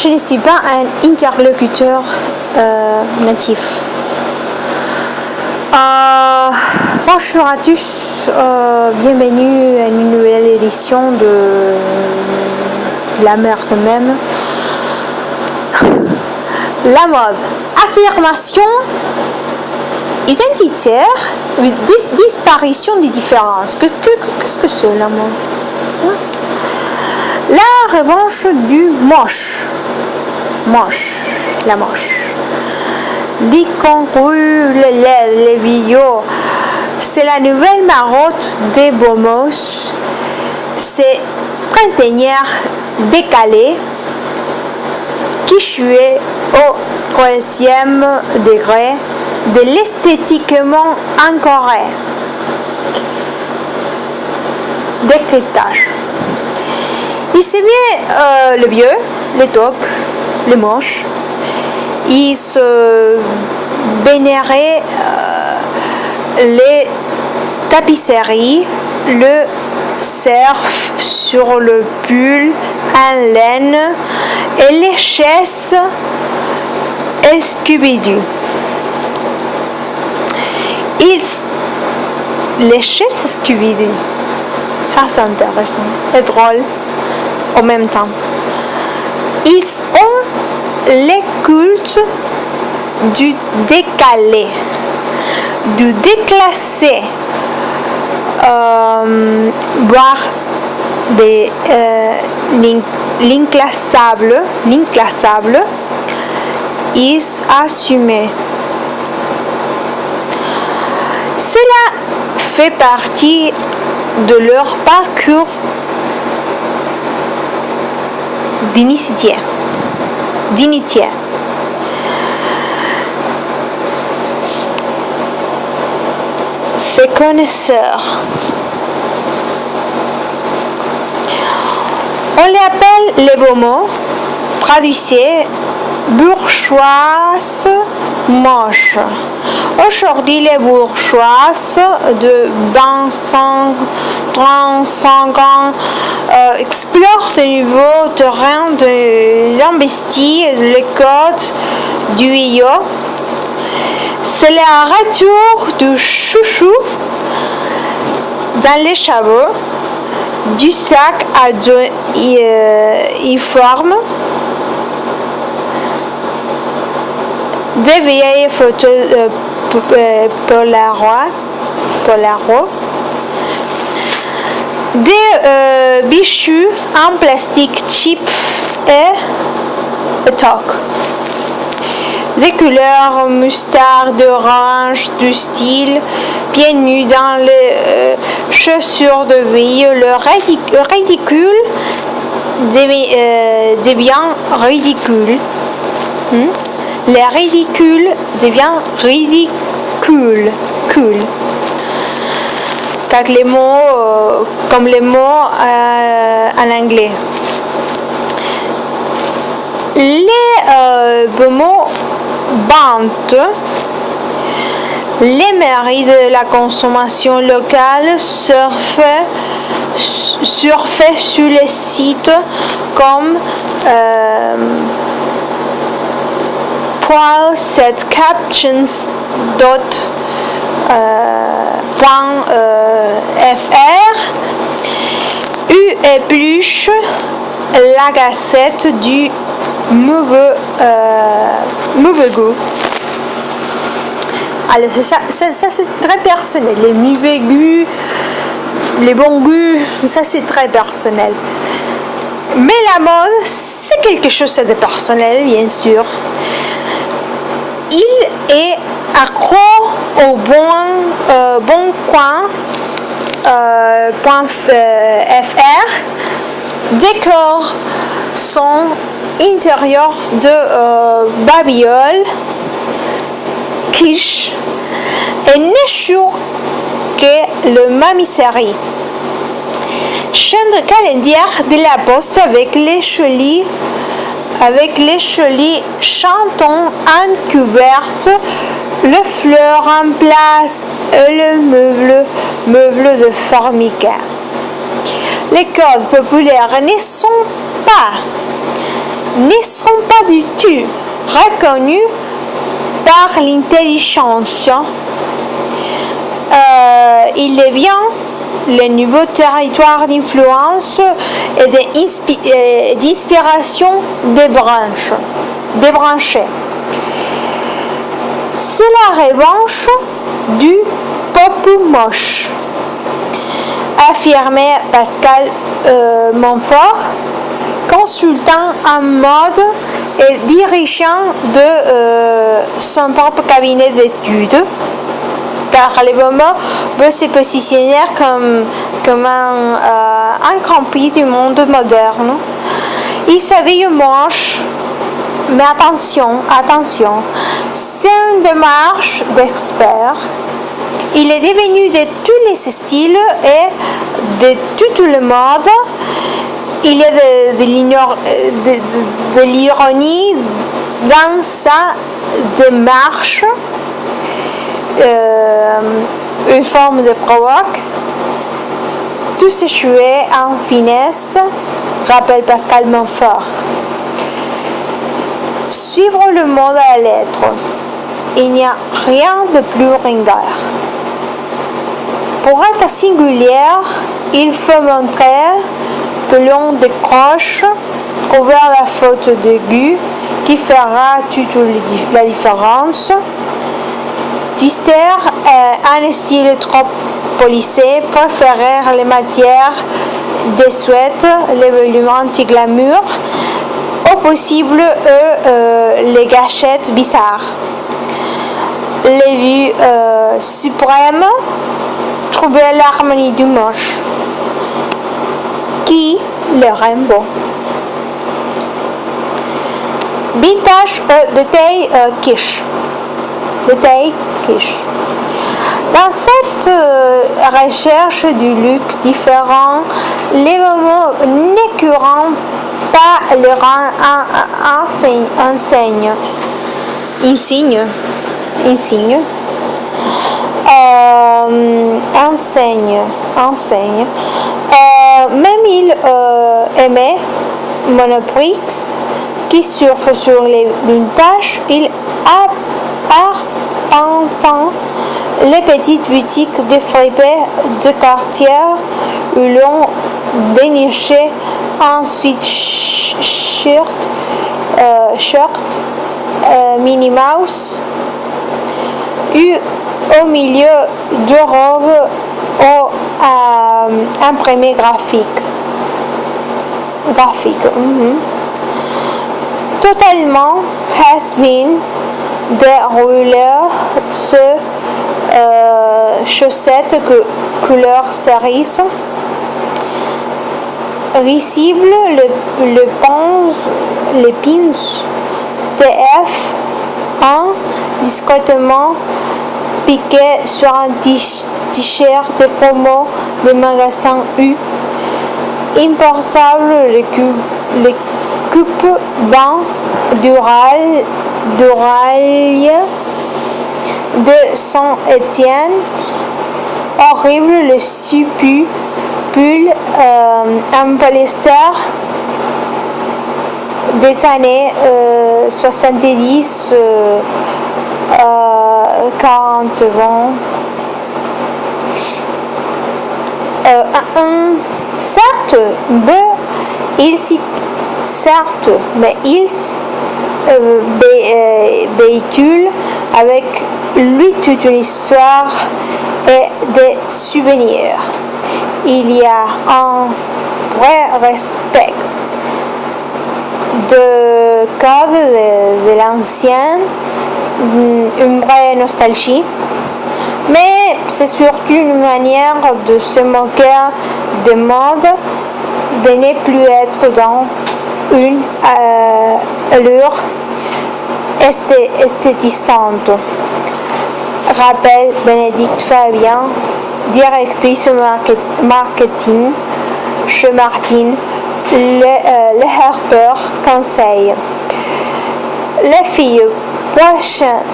je ne suis pas un interlocuteur natif. Bonjour à tous, bienvenue à une nouvelle édition de La merde même. La mode, affirmation identitaire, disparition des différences. Qu'est-ce que c'est la mode? La revanche du moche. La moche. L'icongru, le laid, les vieux, c'est la nouvelle marotte des beaux moches. C'est printanière décalée qui jouait au 3e degré de l'esthétiquement incorrect. Décryptage. Il s'est bien le vieux, les tocs, les moches. Il se vénérait les tapisseries, le cerf sur le pull en laine et les chaises Scooby-Doo. Les chaises Scooby-Doo, ça c'est intéressant et drôle en même temps. Ils ont les cultes du décalé, du déclassé, voire des l'inclassable, ils assument. Cela fait partie de leur parcours d'initié. Ces connaisseurs, on les appelle les beaux mots, traduisez bourgeoises moches. Aujourd'hui, les bourgeoises de 25-35 ans explorent de nouveaux terrains de l'investi et le code du yo. C'est le retour du chouchou dans les cheveux, du sac à dos uniforme, des vieilles photos Polaroid, des bijoux en plastique cheap et toc, des couleurs moutarde, orange, du style, pieds nus dans les chaussures de ville, le ridicule devient ridicule. Le ridicule devient ridicule. Comme les mots en anglais. Les mots vantent les mairies de la consommation locale surfent sur les sites comme setcaptions.fr épluche la gazette du mauvais goût. Alors ça c'est très personnel. Les mauvais goûts, les bons goûts, ça c'est très personnel. Mais la mode, c'est quelque chose de personnel, bien sûr. Il est accro au bon coin.fr décore son intérieur de babiole, quiche et n'échoue que le mamicérie. Chaîne de calendaire de la poste avec les jolis chantons en couverte, le fleur en plast et le meuble de formica. Les codes populaires ne sont pas ne sont pas du tout reconnus par l'intelligence. Il devient le nouveau territoire d'influence et d'inspiration débranchée. C'est la revanche du pop moche, affirmait Pascal Montfort, consultant en mode et dirigeant de son propre cabinet d'études, car le Bomo veut se positionner comme un compris du monde moderne. Il s'habille moche, mais attention, c'est une démarche d'expert. Il est devenu de tous les styles et de tout le monde. Il y a de l'ironie dans sa démarche, une forme de provoque. Tout s'échouait en finesse, rappelle Pascal Montfort. Suivre le monde à la lettre. Il n'y a rien de plus ringard. Pour être singulière, il faut montrer que l'on décroche, trouver la faute d'aigu qui fera toute la différence. Twister un style trop policé, préférer les matières désuètes, les volumes anti-glamour, au possible les gâchettes bizarres. Les vues suprêmes, trouver l'harmonie du moche, qui le rend beau. Vintage détail quiche. Dans cette recherche du look différent, les moments n'écœurant pas le rang insigne. Même il aimait Monoprix qui surfe sur les vintages. Il arpentant les petites boutiques de fripés de quartier où l'on dénichait ensuite shirt, Minnie Mouse, au milieu de robes imprimées graphiques. Totalement has-been des rouleurs chaussettes couleur cerise, risible, les pins TF1 discrètement piqué sur un t-shirt de promo de magasin U, importable, les coupes bains d'Uralie de Saint-Étienne, horrible, le pull en polyester des années 70, 40 ans. Mais il véhicule avec lui toute une histoire et des souvenirs. Il y a un vrai respect de code de l'ancien, une vraie nostalgie, mais c'est surtout une manière de se moquer des modes, de ne plus être dans une allure esthétisante, rappelle Bénédicte Fabien, directrice marketing chez Martin Le Harper Conseil. Les filles prochaines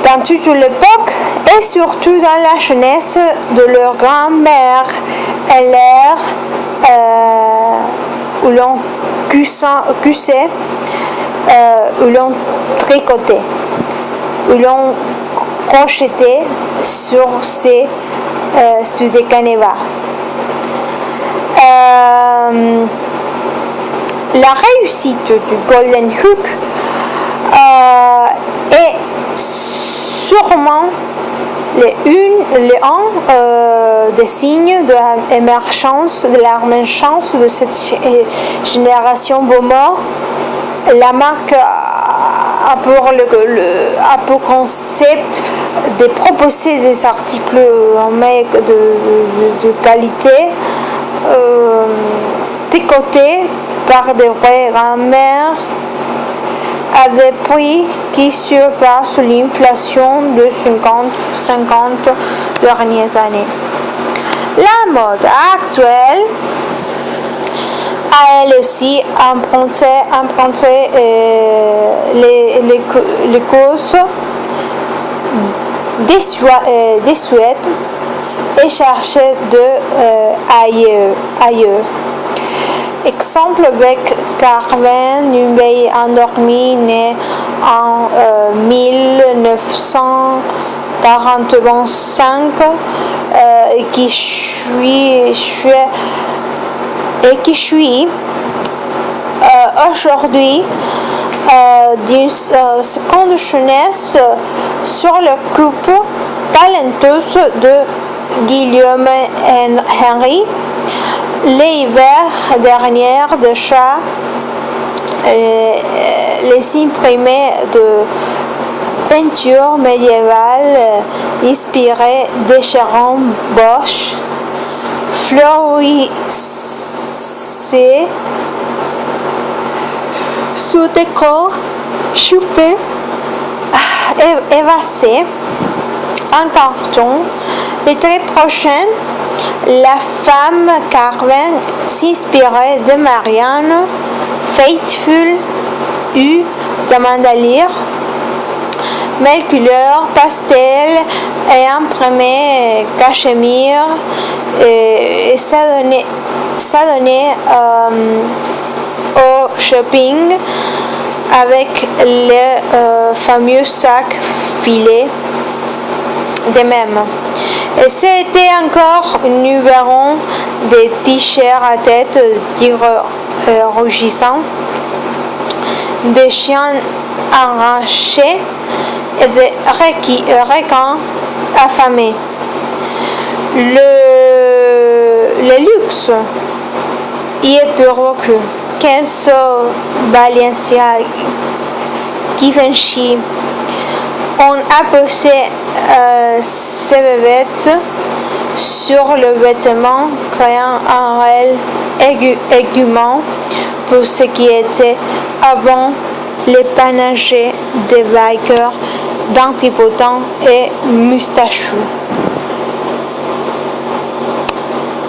dans toute l'époque et surtout dans la jeunesse de leur grand-mère et leur où l'on cuissait, où l'on tricotait, où l'on crochetait sur des canevas. La réussite du Golden Hook est sûrement un des signes de l'émergence de cette génération Bowmore. La marque a pour concept de proposer des articles de qualité tricotés par des vraies grand-mères à des prix qui surpassent l'inflation de 50 dernières années. La mode actuelle a elle aussi emprunté les causes des Suèdes et cherché ailleurs. Exemple avec Carmen, une vieille endormie née en 1945 et qui suit aujourd'hui d'une seconde jeunesse sur le couple talenteuse de Guillaume Henry. L'hiver dernier, déjà, les imprimés de peinture médiévale inspirées de Jérôme Bosch fleurissaient sous décor chauffé évasé en carton. L'été prochain, la femme Carmen s'inspirait de Marianne Faithfull ou d'Amanda Lear, mais couleurs pastel et imprimé cachemire et ça donnait au shopping avec les fameux sacs filets de même. Et c'était encore, nous verrons des t-shirts à tête rougissants, des chiens arrachés et des requins affamés. Le luxe y est plus que Kenzo, Balenciaga, Givenchy. On a posé ces bébêtes sur le vêtement, créant un réel aiguement pour ce qui était avant les panagers des bikers d'antipotent et moustachus.